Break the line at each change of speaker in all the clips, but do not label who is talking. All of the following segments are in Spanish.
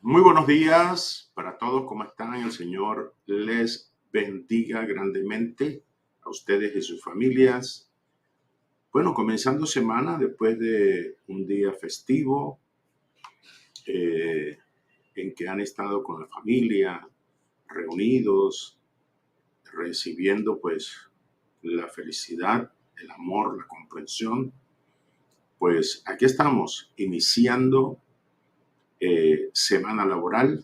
Muy buenos días para todos, ¿cómo están? El Señor les bendiga grandemente a ustedes y sus familias. Bueno, comenzando semana después de un día festivo eh, en que han estado con la familia, reunidos, recibiendo pues la felicidad, el amor, la comprensión. Pues aquí estamos iniciando semana laboral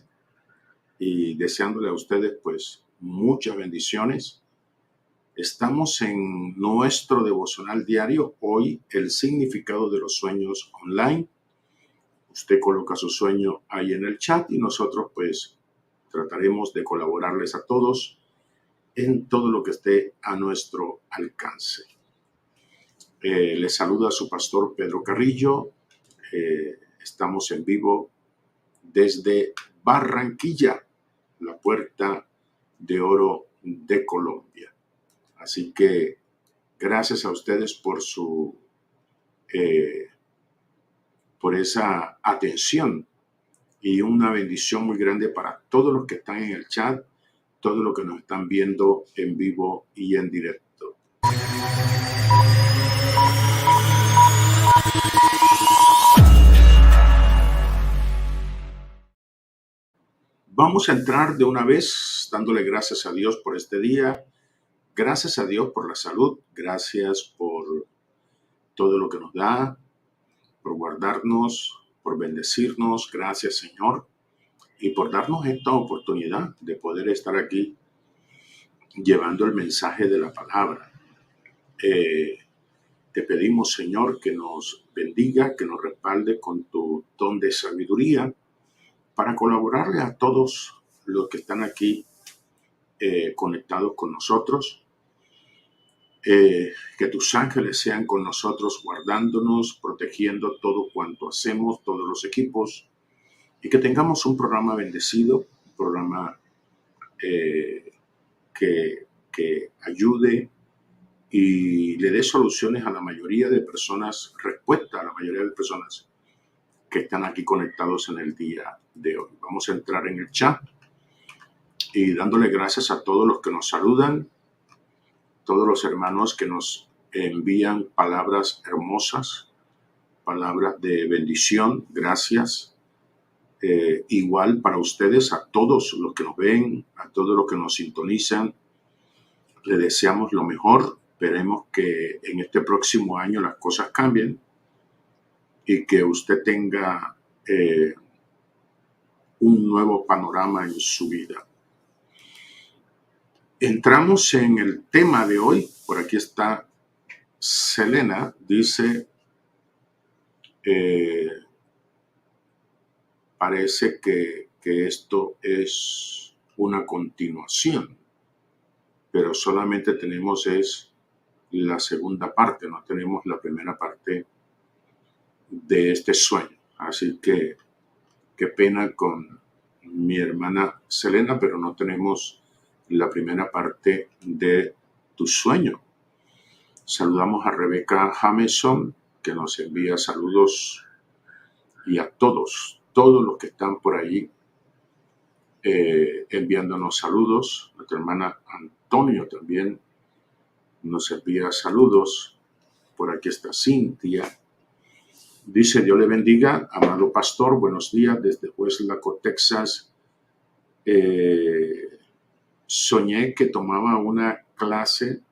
y deseándole a ustedes pues muchas bendiciones. Estamos en nuestro devocional diario, hoy el significado de los sueños online. Usted coloca su sueño ahí en el chat y nosotros pues trataremos de colaborarles a todos en todo lo que esté a nuestro alcance. Les saluda su pastor Pedro Carrillo. Estamos en vivo desde Barranquilla, la Puerta de Oro de Colombia. Así que gracias a ustedes por esa atención y una bendición muy grande para todos los que están en el chat, todos los que nos están viendo en vivo y en directo. Vamos a entrar de una vez dándole gracias a Dios por este día, gracias a Dios por la salud, gracias por todo lo que nos da, por guardarnos, por bendecirnos, gracias Señor, y por darnos esta oportunidad de poder estar aquí llevando el mensaje de la palabra. Te pedimos, Señor, que nos bendiga, que nos respalde con tu don de sabiduría para colaborarle a todos los que están aquí conectados con nosotros. Que tus ángeles sean con nosotros, guardándonos, protegiendo todo cuanto hacemos, todos los equipos, y que tengamos un programa bendecido, un programa que ayude y le dé soluciones a la mayoría de personas, respuesta a la mayoría de personas que están aquí conectados en el día de hoy. Vamos a entrar en el chat y dándole gracias a todos los que nos saludan, todos los hermanos que nos envían palabras hermosas, palabras de bendición, gracias. Igual para ustedes, a todos los que nos ven, a todos los que nos sintonizan, le deseamos lo mejor. Esperemos que en este próximo año las cosas cambien y que usted tenga un nuevo panorama en su vida. Entramos en el tema de hoy. Por aquí está Selena. Dice, parece que esto es una continuación, pero solamente tenemos es la segunda parte, no tenemos la primera parte de este sueño. Así que qué pena con mi hermana Selena, pero no tenemos la primera parte de tu sueño. Saludamos a Rebeca Jameson, que nos envía saludos, y a todos los que están por allí enviándonos saludos. Nuestra hermana Antonio también nos envía saludos. Por aquí está Cintia. Dice, Dios le bendiga, amado pastor, buenos días desde Westlaco, Texas. Soñé que tomaba una clase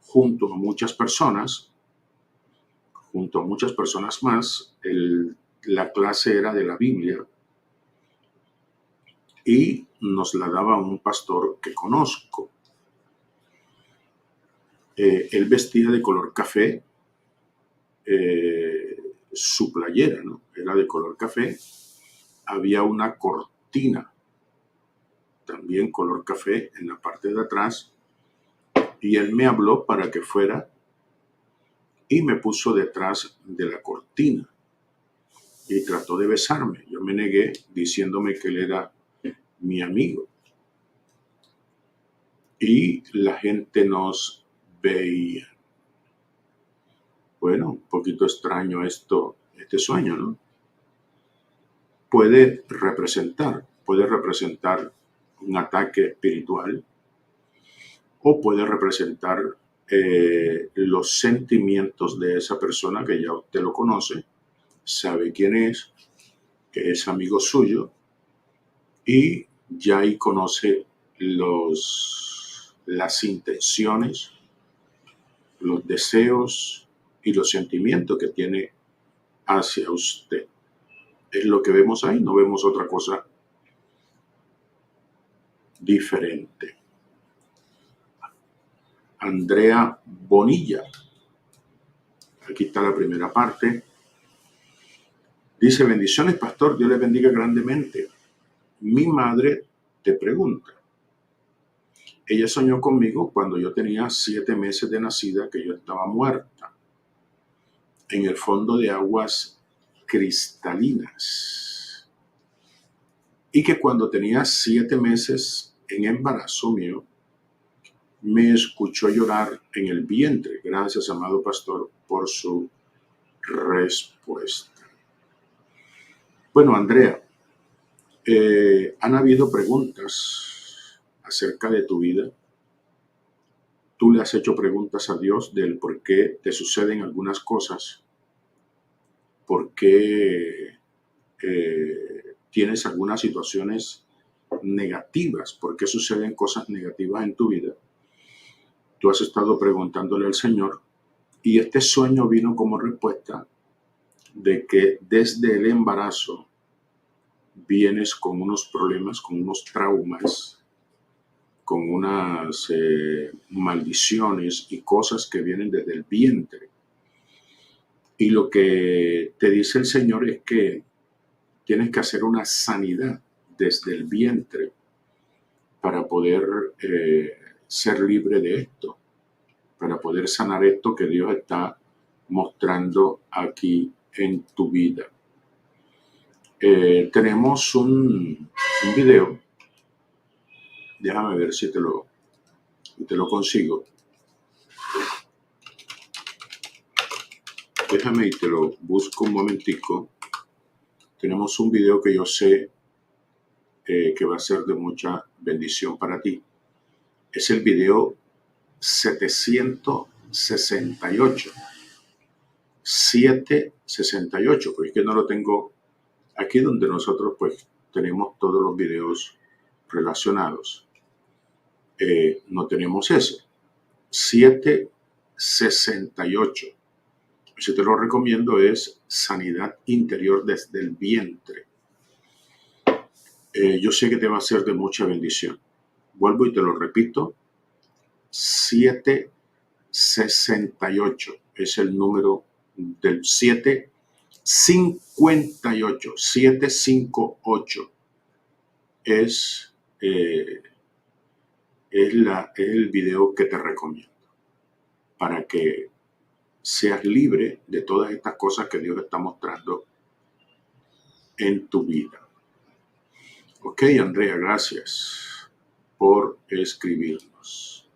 junto a muchas personas más. La clase era de la Biblia y nos la daba un pastor que conozco. Él vestía de color café, su playera, ¿no? Era de color café. Había una cortina, también color café, en la parte de atrás, y él me habló para que fuera y me puso detrás de la cortina y trató de besarme. Yo me negué diciéndome que él era mi amigo. Y la gente nos veía. Bueno, un poquito extraño este sueño, ¿no? puede representar un ataque espiritual o puede representar los sentimientos de esa persona que ya usted lo conoce, sabe quién es, que es amigo suyo y ya ahí conoce las intenciones, los deseos y los sentimientos que tiene hacia usted. Es lo que vemos ahí, no vemos otra cosa diferente. Andrea Bonilla, aquí está la primera parte. Dice: bendiciones, pastor, Dios le bendiga grandemente. Mi madre te pregunta. Ella soñó conmigo cuando yo tenía 7 meses de nacida que yo estaba muerta en el fondo de aguas cristalinas y que cuando tenía 7 meses en embarazo mío me escuchó llorar en el vientre. Gracias, amado pastor, por su respuesta. Bueno, Andrea, han habido preguntas acerca de tu vida. Tú le has hecho preguntas a Dios del por qué te suceden algunas cosas, por qué tienes algunas situaciones negativas, por qué suceden cosas negativas en tu vida. Tú has estado preguntándole al Señor y este sueño vino como respuesta de que desde el embarazo vienes con unos problemas, con unos traumas, con unas maldiciones y cosas que vienen desde el vientre. Y lo que te dice el Señor es que tienes que hacer una sanidad desde el vientre para poder ser libre de esto, para poder sanar esto que Dios está mostrando aquí en tu vida. Tenemos un video. Déjame ver si te lo consigo. Déjame y te lo busco un momentico. Tenemos un video que yo sé que va a ser de mucha bendición para ti. Es el video 768. 768, porque es que no lo tengo aquí donde nosotros pues tenemos todos los videos relacionados. No tenemos ese. 768. Si te lo recomiendo, es sanidad interior desde el vientre. Yo sé que te va a ser de mucha bendición. Vuelvo y te lo repito. 768 es el número del 758. 758 es el video que te recomiendo para que seas libre de todas estas cosas que Dios está mostrando en tu vida. Ok, Andrea, gracias por escribirnos.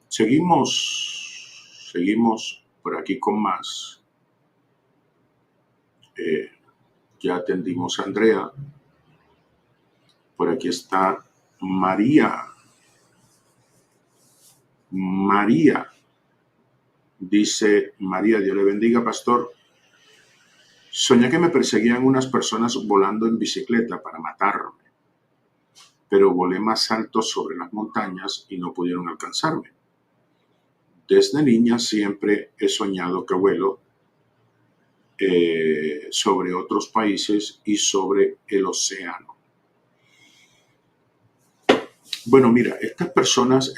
Seguimos por aquí con más. Ya atendimos a Andrea. Por aquí está María. Dice María: Dios le bendiga, pastor. Soñé que me perseguían unas personas volando en bicicleta para matarme, pero volé más alto sobre las montañas y no pudieron alcanzarme. Desde niña siempre he soñado que vuelo sobre otros países y sobre el océano. Bueno, mira, estas personas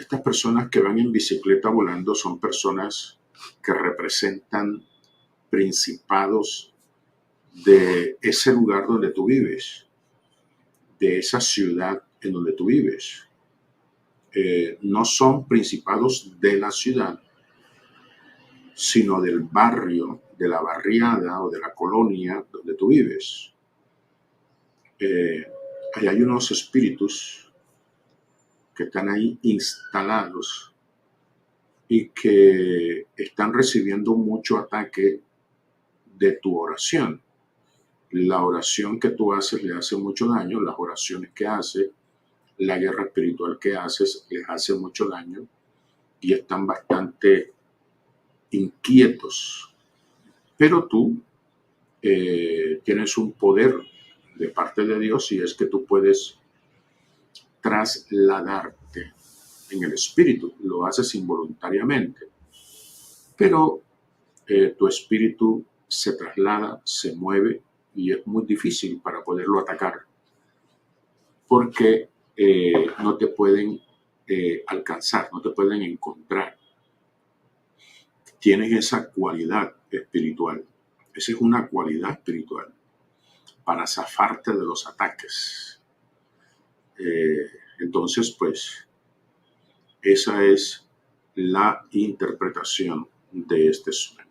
que van en bicicleta volando son personas que representan principados de ese lugar donde tú vives, de esa ciudad en donde tú vives. No son principados de la ciudad, sino del barrio, de la barriada o de la colonia donde tú vives. Ahí hay unos espíritus que están ahí instalados y que están recibiendo mucho ataque de tu oración. La oración que tú haces le hace mucho daño, las oraciones que haces, la guerra espiritual que haces les hace mucho daño y están bastante inquietos. Pero tú tienes un poder de parte de Dios y es que tú puedes trasladarte en el espíritu. Lo haces involuntariamente, pero tu espíritu se traslada, se mueve y es muy difícil para poderlo atacar porque no te pueden alcanzar, no te pueden encontrar. Tienes esa cualidad espiritual. Esa es una cualidad espiritual para zafarte de los ataques. Entonces, pues, esa es la interpretación de este sueño.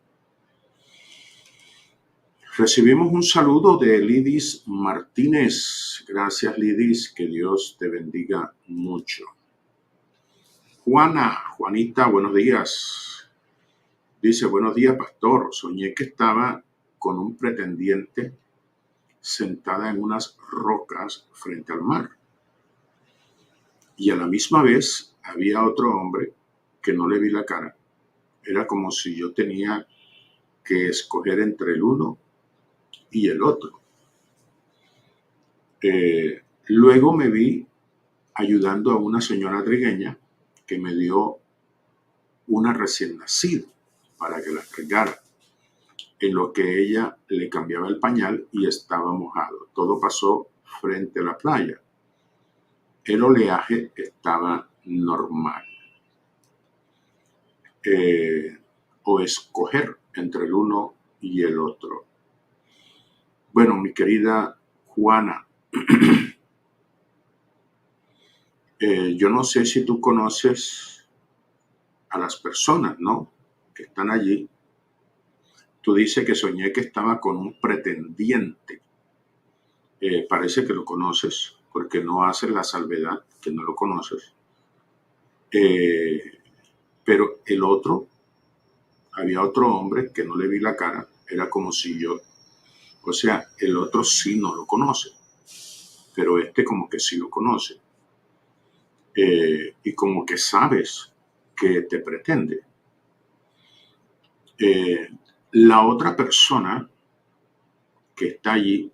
Recibimos un saludo de Lidis Martínez. Gracias, Lidis. Que Dios te bendiga mucho. Juanita, buenos días. Dice, buenos días, pastor. Soñé que estaba con un pretendiente sentada en unas rocas frente al mar. Y a la misma vez había otro hombre que no le vi la cara. Era como si yo tenía que escoger entre el uno y el otro. Luego me vi ayudando a una señora trigueña que me dio una recién nacida para que la cargara, en lo que ella le cambiaba el pañal y estaba mojado. Todo pasó frente a la playa. El oleaje estaba normal. O escoger entre el uno y el otro. Bueno, mi querida Juana, yo no sé si tú conoces a las personas, ¿no?, que están allí. Tú dices que soñé que estaba con un pretendiente. Parece que lo conoces, porque no haces la salvedad que no lo conoces. Pero el otro, había otro hombre que no le vi la cara, era como si yo, o sea, el otro sí no lo conoce, pero este como que sí lo conoce. Y como que sabes que te pretende. La otra persona que está allí,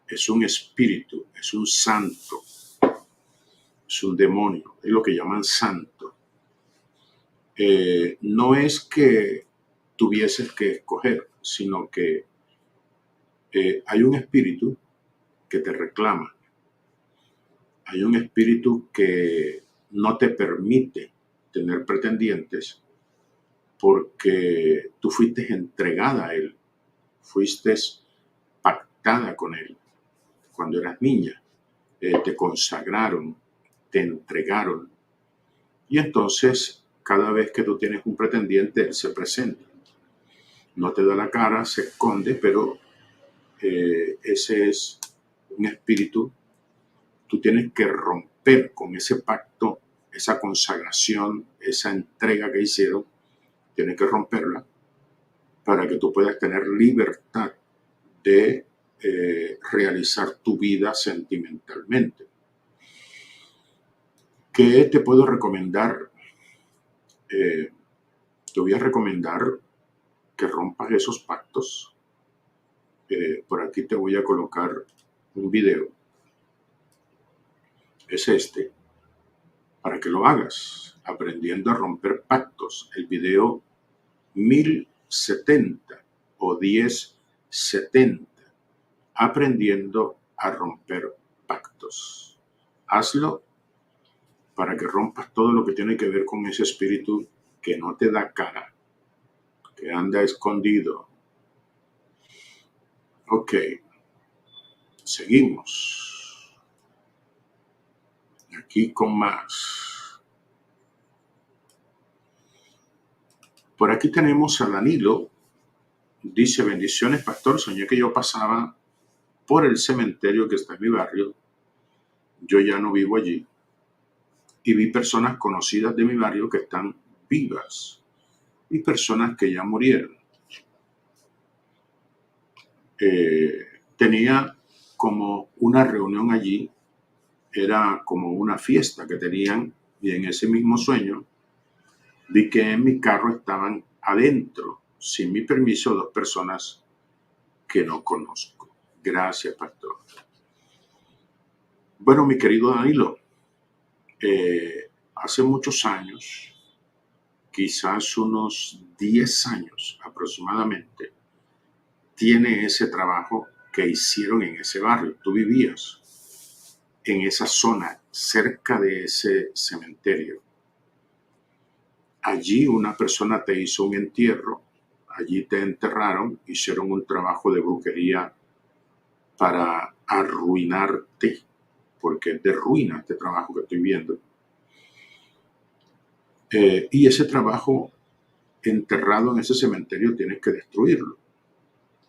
es un espíritu, es un santo, es un demonio, es lo que llaman santo. No es que tuvieses que escoger, sino que hay un espíritu que te reclama, hay un espíritu que no te permite tener pretendientes porque tú fuiste entregada a él, fuiste pactada con él cuando eras niña, te consagraron, te entregaron y entonces cada vez que tú tienes un pretendiente, él se presenta. No te da la cara, se esconde, pero ese es un espíritu. Tú tienes que romper con ese pacto, esa consagración, esa entrega que hicieron. Tienes que romperla para que tú puedas tener libertad de realizar tu vida sentimentalmente. ¿Qué te puedo recomendar? Te voy a recomendar que rompas esos pactos. Por aquí te voy a colocar un video. Es este, para que lo hagas, aprendiendo a romper pactos. El video 1070 o 1070, aprendiendo a romper pactos. Hazlo para que rompas todo lo que tiene que ver con ese espíritu que no te da cara, que anda escondido. Ok, seguimos. Aquí con más. Por aquí tenemos a Danilo. Dice, bendiciones, pastor. Soñé que yo pasaba por el cementerio que está en mi barrio. Yo ya no vivo allí. Y vi personas conocidas de mi barrio que están vivas y personas que ya murieron. tenía como una reunión allí, era como una fiesta que tenían, y en ese mismo sueño vi que en mi carro estaban adentro, sin mi permiso, dos personas que no conozco. Gracias, pastor. Bueno, mi querido Danilo, hace muchos años, quizás unos 10 años aproximadamente, tiene ese trabajo que hicieron en ese barrio. Tú vivías en esa zona, cerca de ese cementerio. Allí una persona te hizo un entierro, allí te enterraron, hicieron un trabajo de brujería para arruinarte, porque es de ruina este trabajo que estoy viendo. Y ese trabajo enterrado en ese cementerio tienes que destruirlo.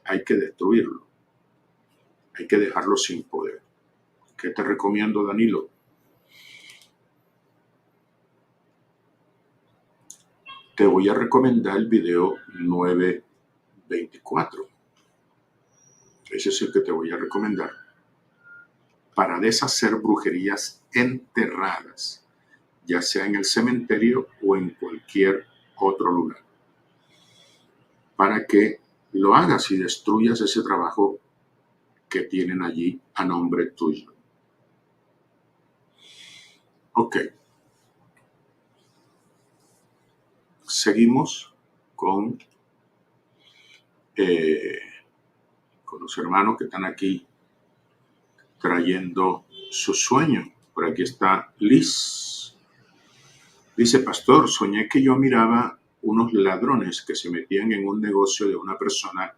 Hay que destruirlo. Hay que dejarlo sin poder. ¿Qué te recomiendo, Danilo? Te voy a recomendar el video 924. Ese es el que te voy a recomendar. Para deshacer brujerías enterradas, ya sea en el cementerio o en cualquier otro lugar. Para que lo hagas y destruyas ese trabajo que tienen allí a nombre tuyo. Ok. Seguimos con los hermanos que están aquí trayendo su sueño. Por aquí está Liz. Dice, pastor, soñé que yo miraba unos ladrones que se metían en un negocio de una persona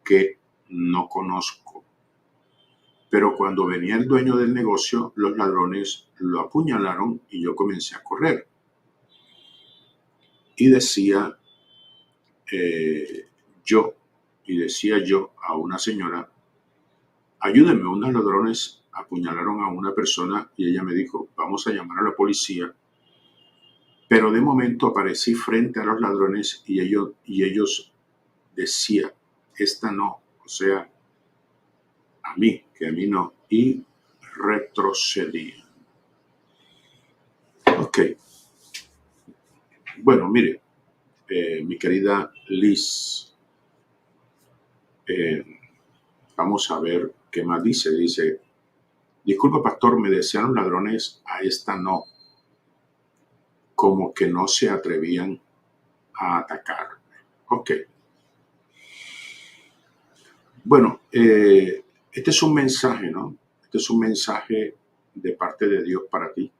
que no conozco. Pero cuando venía el dueño del negocio, los ladrones lo apuñalaron y yo comencé a correr. Y decía yo a una señora, ayúdenme, unos ladrones apuñalaron a una persona, y ella me dijo, vamos a llamar a la policía. Pero de momento aparecí frente a los ladrones y ellos decían, esta no, o sea, a mí no, y retrocedí. Ok. Bueno, mire, mi querida Liz, vamos a ver qué más dice. Dice, disculpa, pastor, me decían los ladrones, a esta no, como que no se atrevían a atacar. Ok. Bueno, este es un mensaje, ¿no? Este es un mensaje de parte de Dios para ti.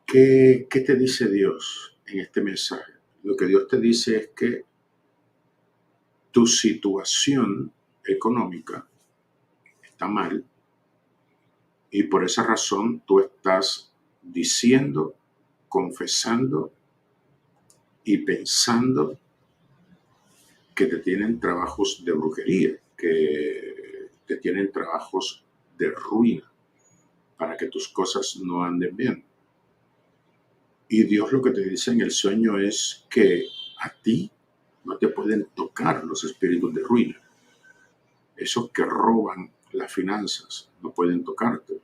¿Qué te dice Dios en este mensaje? Lo que Dios te dice es que tu situación económica está mal y por esa razón tú estás diciendo, confesando y pensando que te tienen trabajos de brujería, que te tienen trabajos de ruina para que tus cosas no anden bien. Y Dios lo que te dice en el sueño es que a ti no te pueden tocar los espíritus de ruina. Esos que roban las finanzas no pueden tocarte.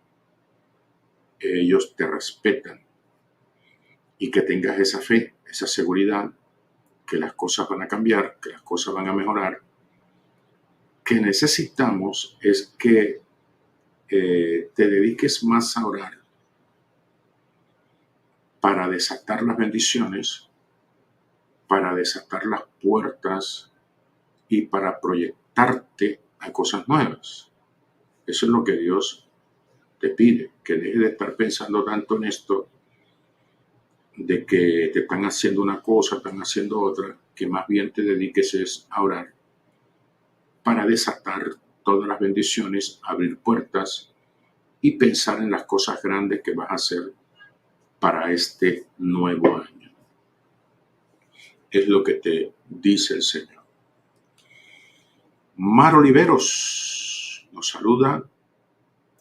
Ellos te respetan. Y que tengas esa fe, esa seguridad, que las cosas van a cambiar, que las cosas van a mejorar. Que necesitamos es que te dediques más a orar para desatar las bendiciones, para desatar las puertas y para proyectarte a cosas nuevas. Eso es lo que Dios te pide, que dejes de estar pensando tanto en esto, de que te están haciendo una cosa, están haciendo otra, que más bien te dediques a orar para desatar todas las bendiciones, abrir puertas y pensar en las cosas grandes que vas a hacer para este nuevo año. Es lo que te dice el Señor. Mar Oliveros nos saluda.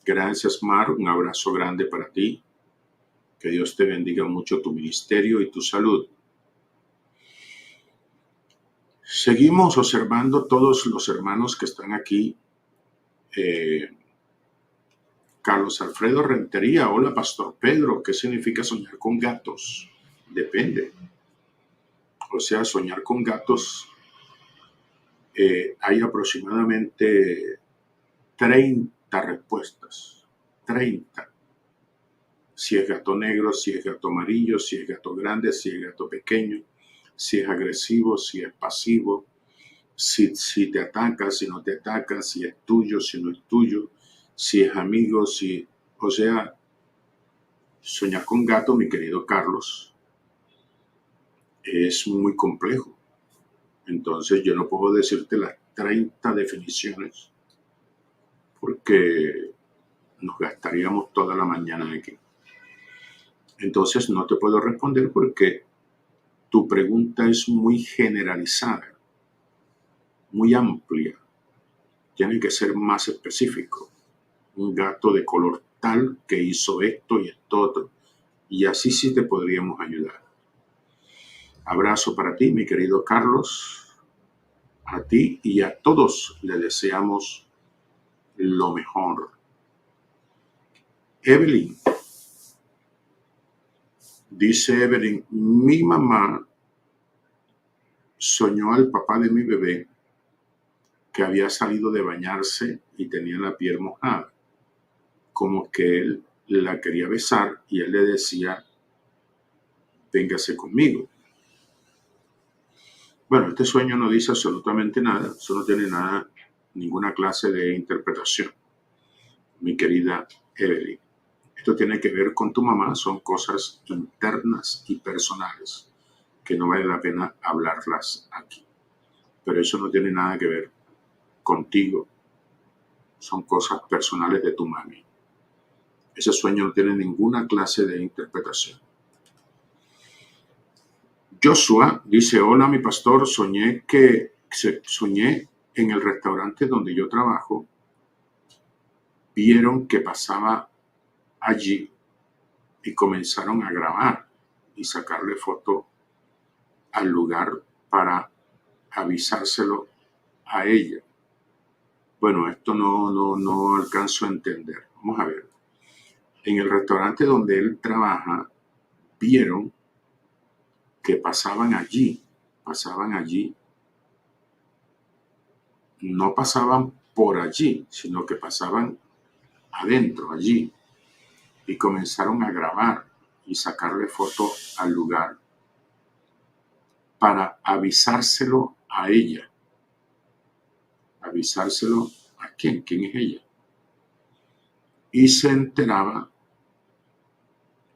Gracias, Mar. Un abrazo grande para ti. Que Dios te bendiga mucho tu ministerio y tu salud. Seguimos observando todos los hermanos que están aquí. Carlos Alfredo Rentería, hola Pastor Pedro, ¿qué significa soñar con gatos? Depende. O sea, soñar con gatos, hay aproximadamente 30 respuestas. 30. Si es gato negro, si es gato amarillo, si es gato grande, si es gato pequeño, si es agresivo, si es pasivo, si te ataca, si no te ataca, si es tuyo, si no es tuyo, si es amigo, si... O sea, soñar con gato, mi querido Carlos, es muy complejo. Entonces yo no puedo decirte las 30 definiciones porque nos gastaríamos toda la mañana aquí. Entonces no te puedo responder porque tu pregunta es muy generalizada, muy amplia. Tiene que ser más específico. Un gato de color tal que hizo esto y esto otro. Y así sí te podríamos ayudar. Abrazo para ti, mi querido Carlos. A ti y a todos le deseamos lo mejor. Evelyn. Dice Evelyn, mi mamá soñó al papá de mi bebé que había salido de bañarse y tenía la piel mojada, como que él la quería besar y él le decía, véngase conmigo. Bueno, este sueño no dice absolutamente nada, eso no tiene nada, ninguna clase de interpretación, mi querida Evelyn. Esto tiene que ver con tu mamá, son cosas internas y personales que no vale la pena hablarlas aquí. Pero eso no tiene nada que ver contigo, son cosas personales de tu mami. Ese sueño no tiene ninguna clase de interpretación. Joshua dice, hola mi pastor, soñé en el restaurante donde yo trabajo, vieron que pasaba allí y comenzaron a grabar y sacarle foto al lugar para avisárselo a ella. Bueno, esto no alcanzo a entender. Vamos a ver. En el restaurante donde él trabaja, vieron que pasaban allí, no pasaban por allí, sino que pasaban adentro, allí, y comenzaron a grabar y sacarle foto al lugar para avisárselo a ella. ¿Avisárselo a quién? ¿Quién es ella? Y se enteraba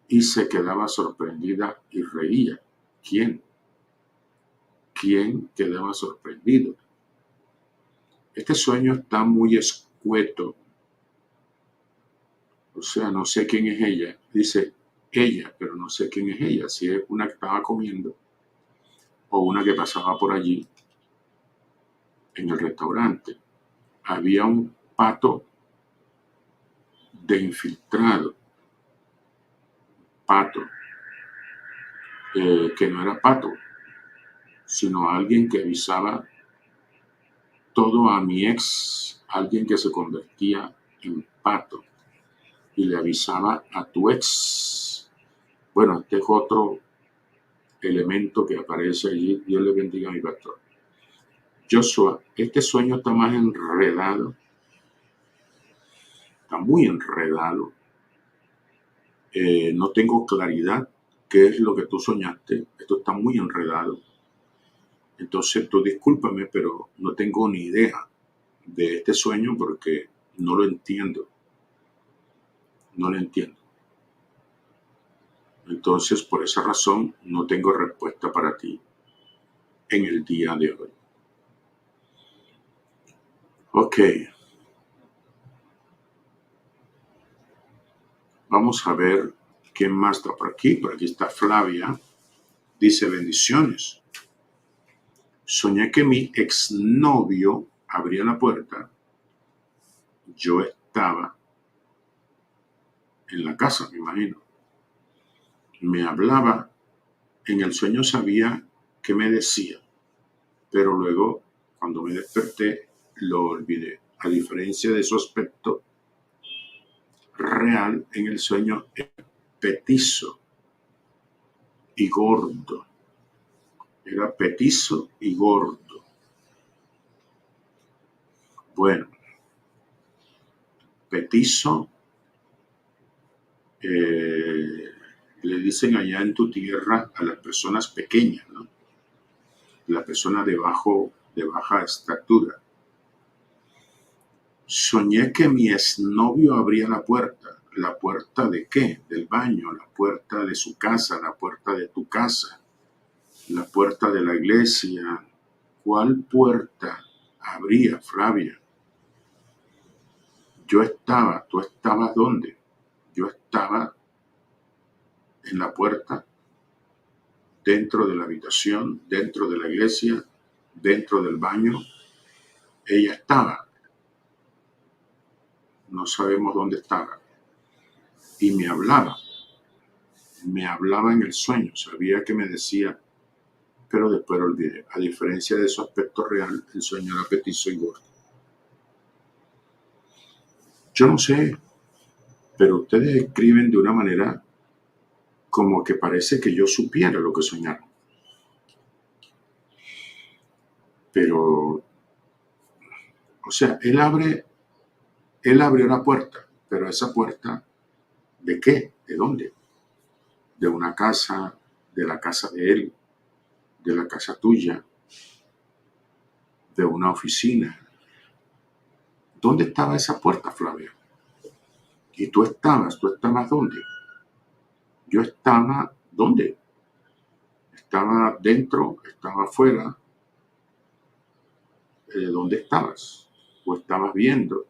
y se quedaba sorprendida y reía. ¿Quién? ¿Quién quedaba sorprendido? Este sueño está muy escueto. O sea, no sé quién es ella. Dice ella, pero no sé quién es ella. Si es una que estaba comiendo o una que pasaba por allí en el restaurante. Había un pato de infiltrado. Pato. Que no era pato, sino alguien que avisaba todo a mi ex. Alguien que se convertía en pato y le avisaba a tu ex. Bueno, este es otro elemento que aparece allí. Dios le bendiga a mi pastor. Joshua, este sueño está más enredado, está muy enredado. No tengo claridad qué es lo que tú soñaste. Esto está muy enredado. Entonces tú discúlpame, pero no tengo ni idea de este sueño porque no lo entiendo. No lo entiendo. Entonces, por esa razón, no tengo respuesta para ti en el día de hoy. Ok. Vamos a ver quién más está por aquí. Por aquí está Flavia. Dice, bendiciones. Soñé que mi exnovio abría la puerta. Yo estaba en la casa, me imagino. Me hablaba. En el sueño sabía qué me decía. pero luego, cuando me desperté, lo olvidé. A diferencia de su aspecto real, en el sueño era petizo y gordo. Era petizo y gordo. Bueno, petizo, le dicen allá en tu tierra a las personas pequeñas, ¿no? La persona de baja estatura. Soñé que mi exnovio abría la puerta. ¿La puerta de qué? Del baño, la puerta de su casa, la puerta de tu casa, la puerta de la iglesia. ¿Cuál puerta abría, Flavia? ¿Tú estabas dónde? Yo estaba en la puerta, dentro de la habitación, dentro de la iglesia, dentro del baño. Ella estaba, no sabemos dónde estaba. Y me hablaba en el sueño, sabía que me decía, pero después lo olvidé. A diferencia de su aspecto real, el sueño era petizo y gordo. Yo no sé, pero ustedes escriben de una manera como que parece que yo supiera lo que soñaron. Pero, o sea, él abrió la puerta, pero esa puerta, ¿de qué? ¿De dónde? De una casa, de la casa de él, de la casa tuya, de una oficina. ¿Dónde estaba esa puerta, Flavia? ¿Y tú estabas dónde? Yo estaba, ¿dónde? Estaba dentro, estaba afuera. ¿Dónde estabas? ¿O estabas viendo?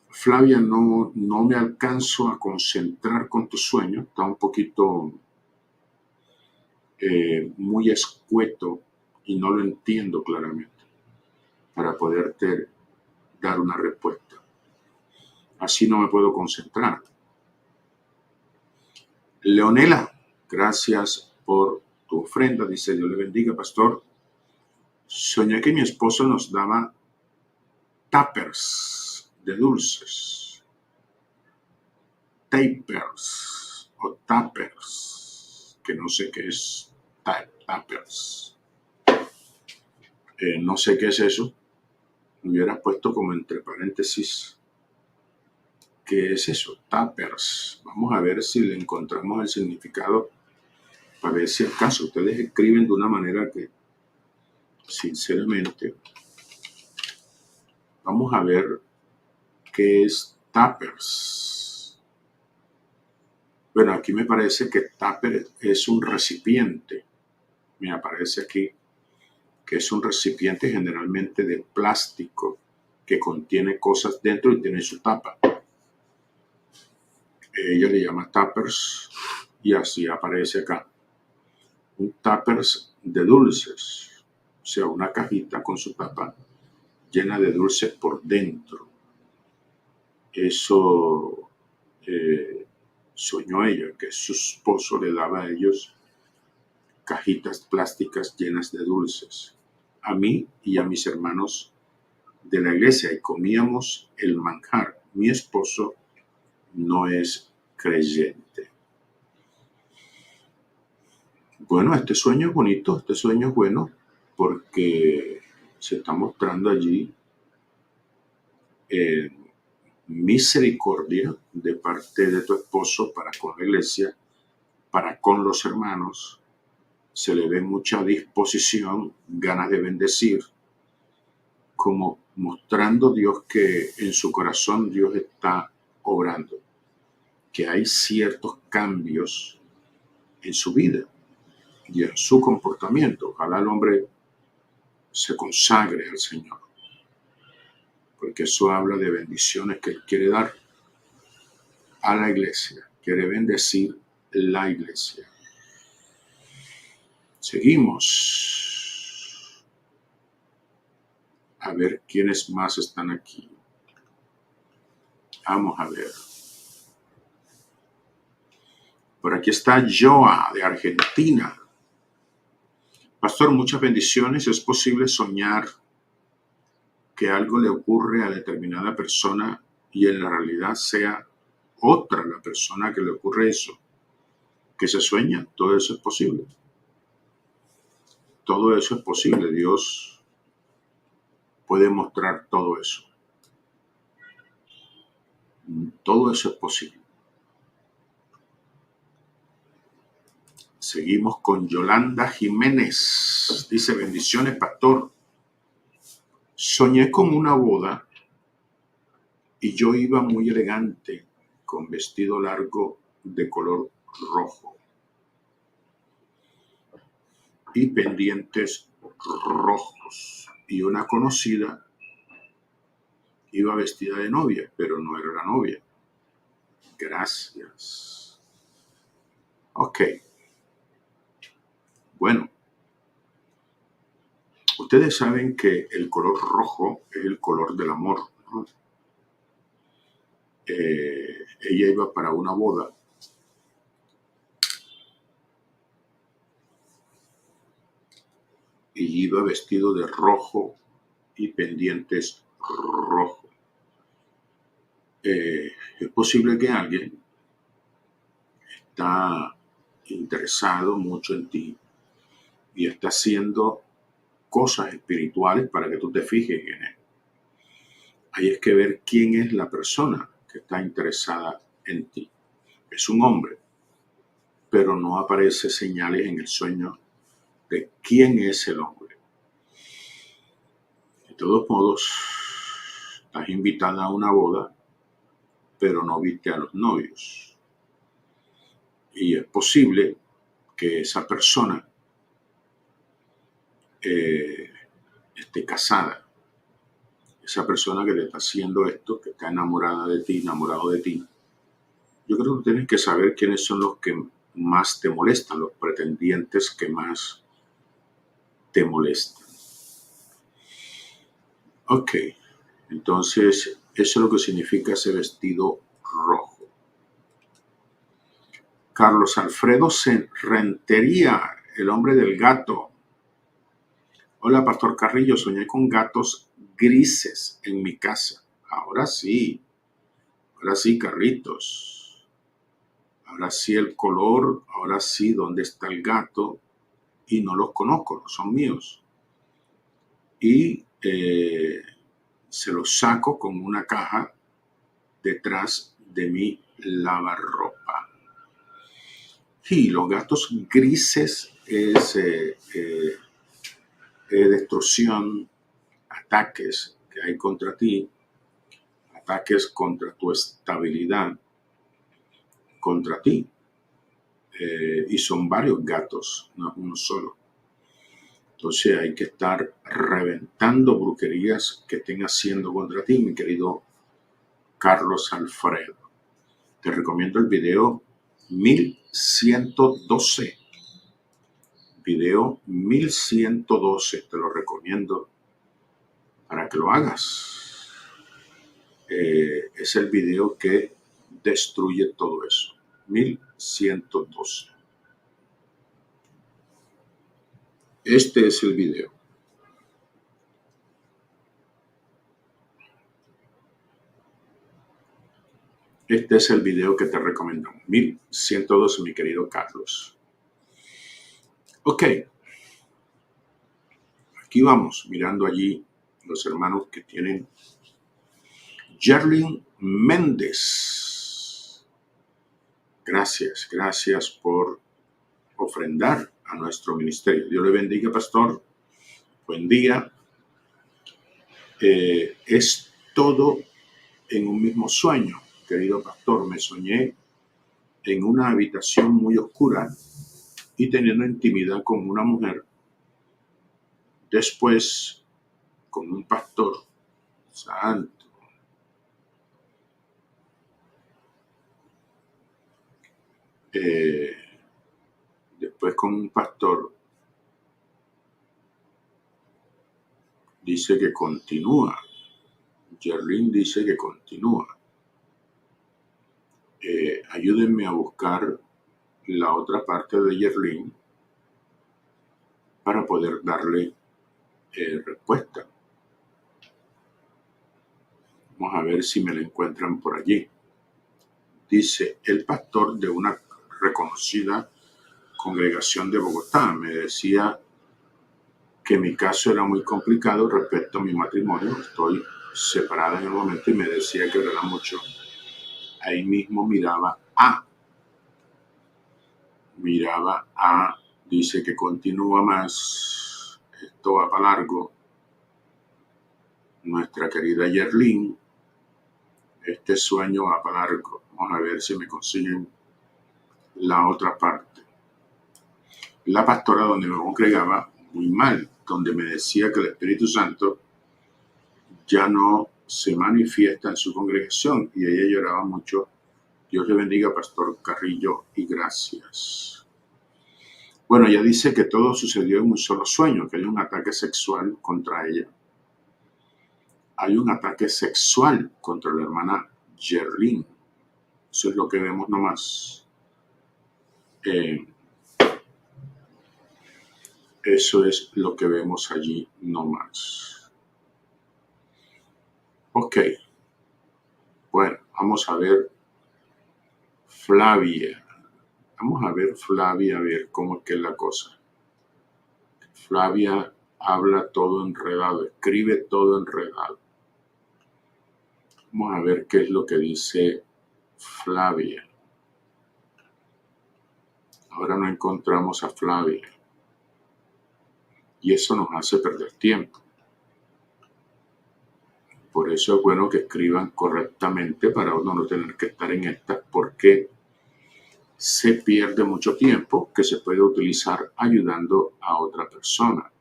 Flavia, no me alcanzo a concentrar con tu sueño. Está un poquito muy escueto y no lo entiendo claramente para poderte dar una respuesta. Así no me puedo concentrar. Leonela, gracias por tu ofrenda. Dice, Dios le bendiga, pastor. Soñé que mi esposo nos daba tuppers de dulces. Tapers o tuppers, que no sé qué es tuppers. No sé qué es eso. Me hubieras puesto como entre paréntesis. ¿Qué es eso? Tuppers. Vamos a ver si le encontramos el significado para ver si acaso ustedes escriben de una manera que, sinceramente, vamos a ver qué es tuppers. Bueno, aquí me parece que tupper es un recipiente. Me aparece aquí que es un recipiente generalmente de plástico que contiene cosas dentro y tiene su tapa. Ella le llama tuppers y así aparece acá. Un tuppers de dulces, o sea, una cajita con su tapa llena de dulces por dentro. Eso soñó ella, que su esposo le daba a ellos cajitas plásticas llenas de dulces, a mí y a mis hermanos de la iglesia, y comíamos el manjar. Mi esposo no es creyente. Bueno, este sueño es bonito, este sueño es bueno, porque se está mostrando allí misericordia de parte de tu esposo para con la iglesia, para con los hermanos. Se le ve mucha disposición, ganas de bendecir, como mostrando Dios que en su corazón Dios está obrando, que hay ciertos cambios en su vida y en su comportamiento. Ojalá el hombre se consagre al Señor, porque eso habla de bendiciones que Él quiere dar a la iglesia, quiere bendecir la iglesia. Seguimos a ver quiénes más están aquí. Vamos a ver. Por aquí está Joa, de Argentina. Pastor, muchas bendiciones. ¿Es posible soñar que algo le ocurre a determinada persona y en la realidad sea otra la persona que le ocurre eso? Que se sueña, todo eso es posible. Todo eso es posible. Dios puede mostrar todo eso. Todo eso es posible. Seguimos con Yolanda Jiménez. Dice, bendiciones, pastor. Soñé con una boda y yo iba muy elegante con vestido largo de color rojo y pendientes rojos. Y una conocida iba vestida de novia, pero no era la novia. Gracias. Ok. Bueno, ustedes saben que el color rojo es el color del amor, ¿no? Ella iba para una boda y iba vestido de rojo y pendientes rojos. Es posible que alguien está interesado mucho en ti y está haciendo cosas espirituales para que tú te fijes en él. Hay que ver quién es la persona que está interesada en ti. Es un hombre, pero no aparece señales en el sueño de quién es el hombre. De todos modos, estás invitada a una boda, pero no viste a los novios. Y es posible que esa persona esté casada. Esa persona que te está haciendo esto, que está enamorada de ti, enamorado de ti. Yo creo que tienes que saber quiénes son los que más te molestan, los pretendientes que más te molestan. Ok, entonces eso es lo que significa ese vestido rojo. Carlos Alfredo Rentería, el hombre del gato. Hola, Pastor Carrillo, soñé con gatos grises en mi casa. Ahora sí, Carlitos. Ahora sí el color, ahora sí dónde está el gato. Y no los conozco, no son míos. Y se los saco con una caja detrás de mi lavarropa. Y los gatos grises es destrucción, ataques que hay contra ti, ataques contra tu estabilidad, contra ti. Y son varios gatos, no es uno solo. Entonces hay que estar reventando brujerías que estén haciendo contra ti, mi querido Carlos Alfredo. Te recomiendo el video 1112. Video 1112, te lo recomiendo para que lo hagas. Es el video que destruye todo eso. 1112. Este es el video. Este es el video que te recomendamos. 1112, mi querido Carlos. Ok. Aquí vamos, mirando allí los hermanos que tienen. Jerlyn Méndez. Gracias por ofrendar a nuestro ministerio. Dios le bendiga, pastor. Buen día. Es todo en un mismo sueño, querido pastor. Me soñé en una habitación muy oscura y teniendo intimidad con una mujer. Después, con un pastor santo. Después con un pastor. Dice que continúa. Jerlyn dice que continúa. Ayúdenme a buscar la otra parte de Jerlyn. para poder darle respuesta. Vamos a ver si me la encuentran por allí. Dice, el pastor de una reconocida congregación de Bogotá me decía que mi caso era muy complicado respecto a mi matrimonio. Estoy separada en el momento y me decía que era mucho. Ahí mismo miraba a, dice que continúa más, esto va para largo. Nuestra querida Yerlin, este sueño va para largo. Vamos a ver si me consiguen la otra parte. La pastora donde me congregaba muy mal, donde me decía que el Espíritu Santo ya no se manifiesta en su congregación y ella lloraba mucho. Dios le bendiga, Pastor Carrillo, y gracias. Bueno, ella dice que todo sucedió en un solo sueño, que hay un ataque sexual contra ella. Hay un ataque sexual contra la hermana Yerlin. Eso es lo que vemos nomás. Eso es lo que vemos allí nomás. Ok. Bueno, vamos a ver Flavia. Vamos a ver Flavia, a ver cómo es que es la cosa. Flavia habla todo enredado, escribe todo enredado. Vamos a ver qué es lo que dice Flavia. Ahora no encontramos a Flavia. Y eso nos hace perder tiempo. Por eso es bueno que escriban correctamente para uno no tener que estar en estas, porque se pierde mucho tiempo que se puede utilizar ayudando a otra persona.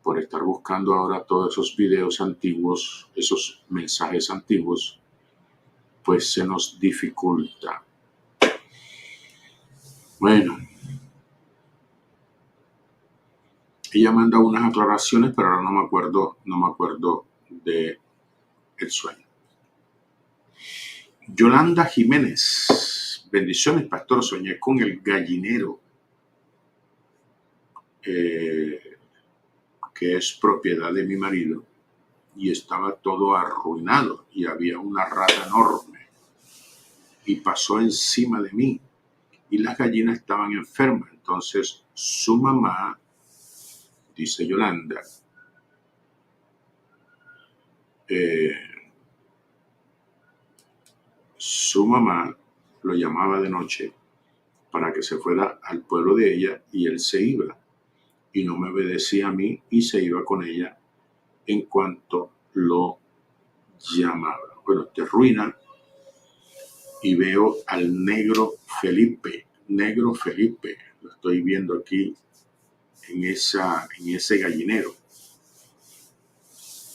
Por estar buscando ahora todos esos videos antiguos, esos mensajes antiguos, pues se nos dificulta. Bueno, ella manda unas aclaraciones, pero ahora no me acuerdo de el sueño. Yolanda Jiménez, bendiciones, pastor. Soñé con el gallinero, que es propiedad de mi marido, y estaba todo arruinado y había una rata enorme y pasó encima de mí y las gallinas estaban enfermas. Entonces su mamá, dice Yolanda, su mamá lo llamaba de noche para que se fuera al pueblo de ella y él se iba y no me obedecía a mí y se iba con ella en cuanto lo llamaba. Bueno, te ruina. Y veo al negro Felipe, lo estoy viendo aquí en ese gallinero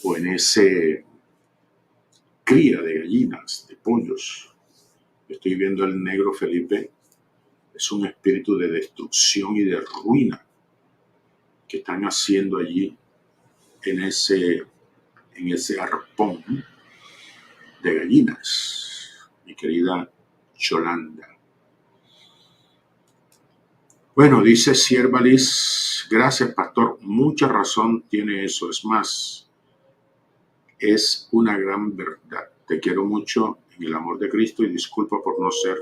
o en ese cría de gallinas, de pollos. Estoy viendo al negro Felipe, es un espíritu de destrucción y de ruina que están haciendo allí en ese arpón de gallinas, mi querida Yolanda. Bueno, dice Siervalis, gracias pastor, mucha razón tiene eso, es más, es una gran verdad. Te quiero mucho en el amor de Cristo y disculpa por no ser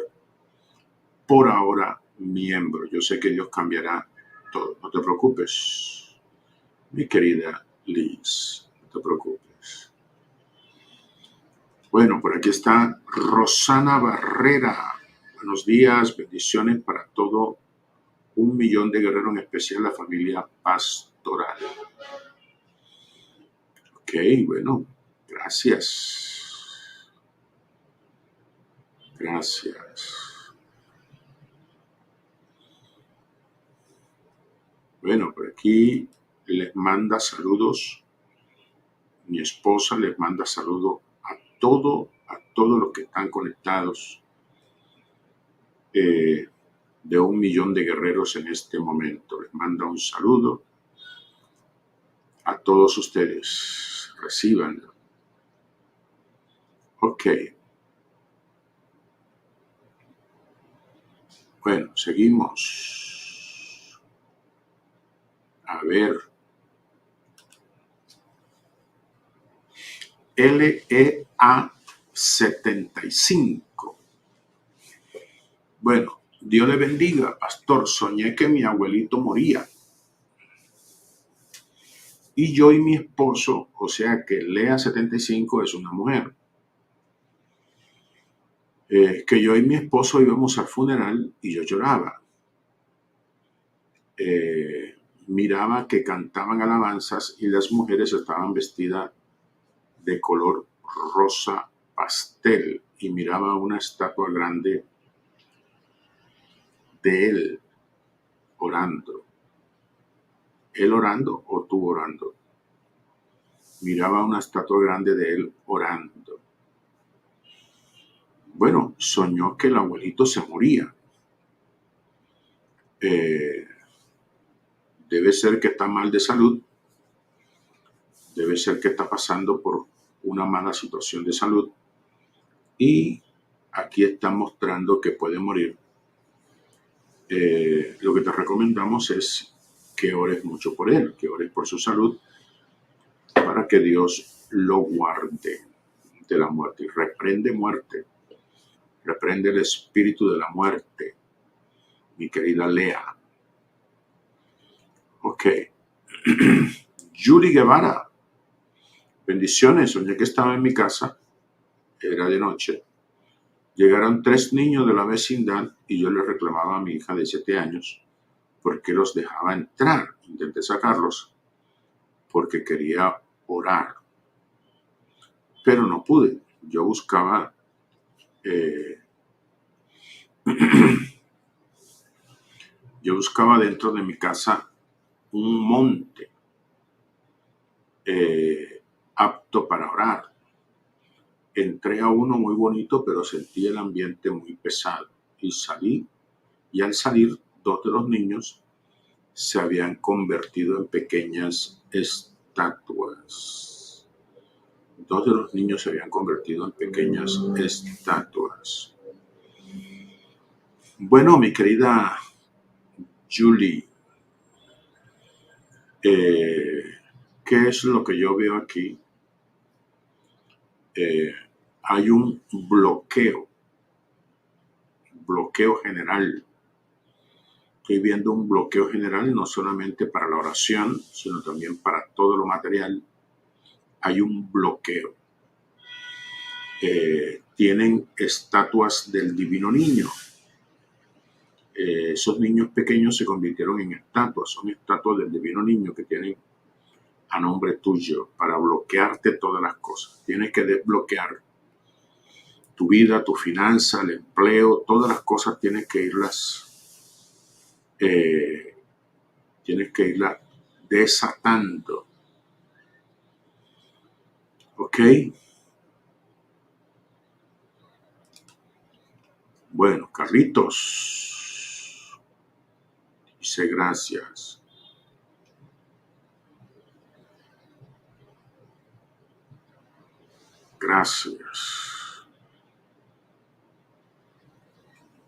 por ahora miembro. Yo sé que Dios cambiará todo, no te preocupes, mi querida Liz, no te preocupes. Bueno, por aquí está Rosana Barrera. Buenos días, bendiciones para todo 1.000.000 de guerreros, en especial la familia pastoral. Ok, bueno, gracias. Gracias. Bueno, por aquí les manda saludos. Mi esposa les manda saludos a todos los que están conectados, de 1.000.000 de guerreros en este momento. Les manda un saludo a todos ustedes. Recíbanlo. Ok. Bueno, seguimos. A ver. LEA 75. Bueno, Dios le bendiga, pastor. Soñé que mi abuelito moría. Y yo y mi esposo, o sea que LEA 75 es una mujer. Que yo y mi esposo íbamos al funeral y yo lloraba. Miraba que cantaban alabanzas y las mujeres estaban vestidas de color rosa pastel y miraba una estatua grande de él orando. ¿Él orando o tú orando? Miraba una estatua grande de él orando. Bueno, soñó que el abuelito se moría. Debe ser que está mal de salud. Debe ser que está pasando por una mala situación de salud. Y aquí está mostrando que puede morir. Lo que te recomendamos es que ores mucho por él, que ores por su salud, para que Dios lo guarde de la muerte. Y reprende muerte, reprende el espíritu de la muerte, mi querida Lea. Ok. Julie Guevara, bendiciones. Soñé que estaba en mi casa, era de noche. Llegaron 3 niños de la vecindad y yo le reclamaba a mi hija de 7 años por qué los dejaba entrar. Intenté sacarlos porque quería orar, pero no pude. Yo buscaba dentro de mi casa un monte apto para orar. Entré a uno muy bonito, pero sentí el ambiente muy pesado y salí. Y al salir, 2 de los niños se habían convertido en pequeñas estatuas. 2 de los niños se habían convertido en pequeñas estatuas. Bueno, mi querida Julie, ¿qué es lo que yo veo aquí? Hay un bloqueo general. Estoy viendo un bloqueo general no solamente para la oración, sino también para todo lo material. Hay un bloqueo. Tienen estatuas del divino niño. Esos niños pequeños se convirtieron en estatuas. Son estatuas del divino niño que tienen a nombre tuyo para bloquearte todas las cosas. Tienes que desbloquear tu vida, tu finanza, el empleo, todas las cosas tienes que irlas desatando. ¿Ok? Bueno, Carlitos dice gracias. Gracias.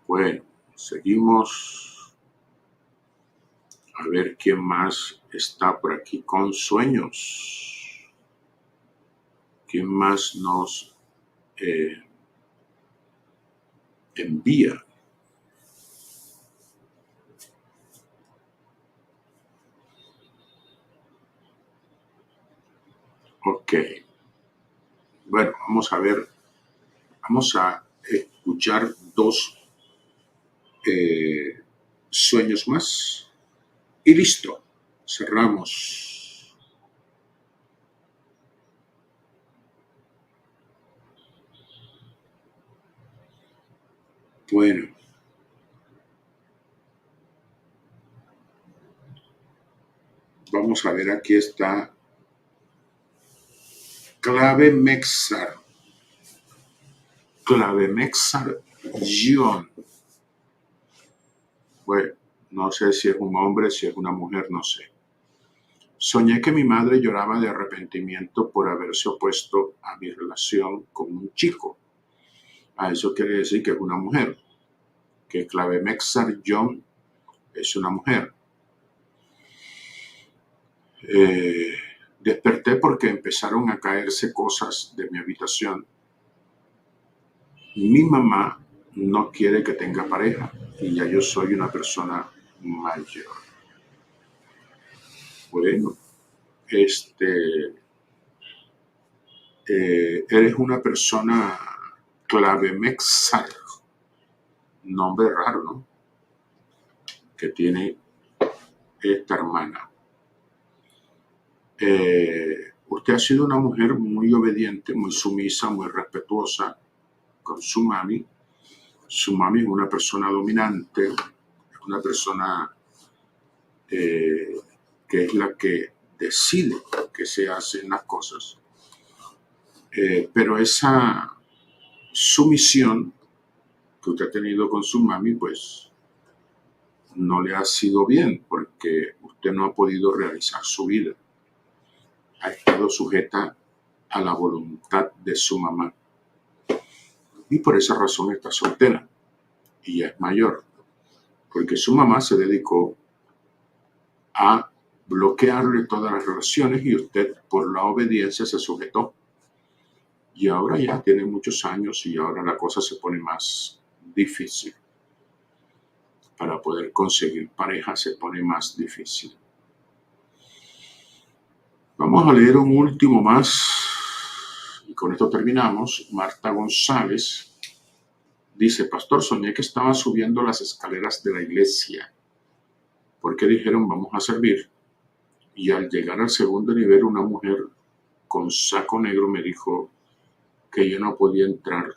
Bueno, seguimos. A ver quién más está por aquí con sueños. ¿Quién más nos envía? Ok. Bueno, vamos a ver. Vamos a escuchar 2 sueños más. Y listo. Cerramos. Bueno. Vamos a ver, aquí está Clave Mexar John. Bueno, no sé si es un hombre, si es una mujer, no sé. Soñé que mi madre lloraba de arrepentimiento por haberse opuesto a mi relación con un chico. A eso quiere decir que es una mujer. Que Clave Mexar John es una mujer. Eh, Desperté porque empezaron a caerse cosas de mi habitación. Mi mamá no quiere que tenga pareja y ya yo soy una persona mayor. Bueno, este, eres una persona clave mexal, nombre raro, ¿no? Que tiene esta hermana. Usted ha sido una mujer muy obediente, muy sumisa, muy respetuosa con su mami. Su mami es una persona dominante, es una persona eh, que es la que decide que se hacen las cosas. Pero esa sumisión que usted ha tenido con su mami, pues no le ha sido bien porque usted no ha podido realizar su vida. Ha estado sujeta a la voluntad de su mamá. Y por esa razón está soltera y ya es mayor. Porque su mamá se dedicó a bloquearle todas las relaciones y usted por la obediencia se sujetó. Y ahora ya tiene muchos años y ahora la cosa se pone más difícil. Para poder conseguir pareja se pone más difícil. Vamos a leer un último más y con esto terminamos. Marta González dice: pastor, soñé que estaba subiendo las escaleras de la iglesia porque dijeron vamos a servir, y al llegar al segundo nivel una mujer con saco negro me dijo que yo no podía entrar.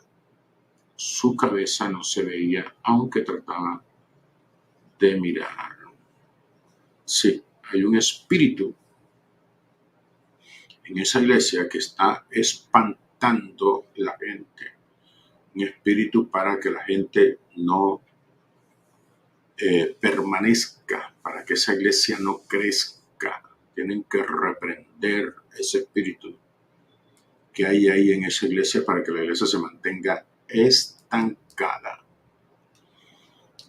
Su cabeza no se veía aunque trataba de mirar. Sí, hay un espíritu en esa iglesia que está espantando la gente. Un espíritu para que la gente no permanezca, para que esa iglesia no crezca. Tienen que reprender ese espíritu que hay ahí en esa iglesia para que la iglesia se mantenga estancada.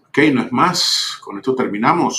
Ok, no es más. Con esto terminamos.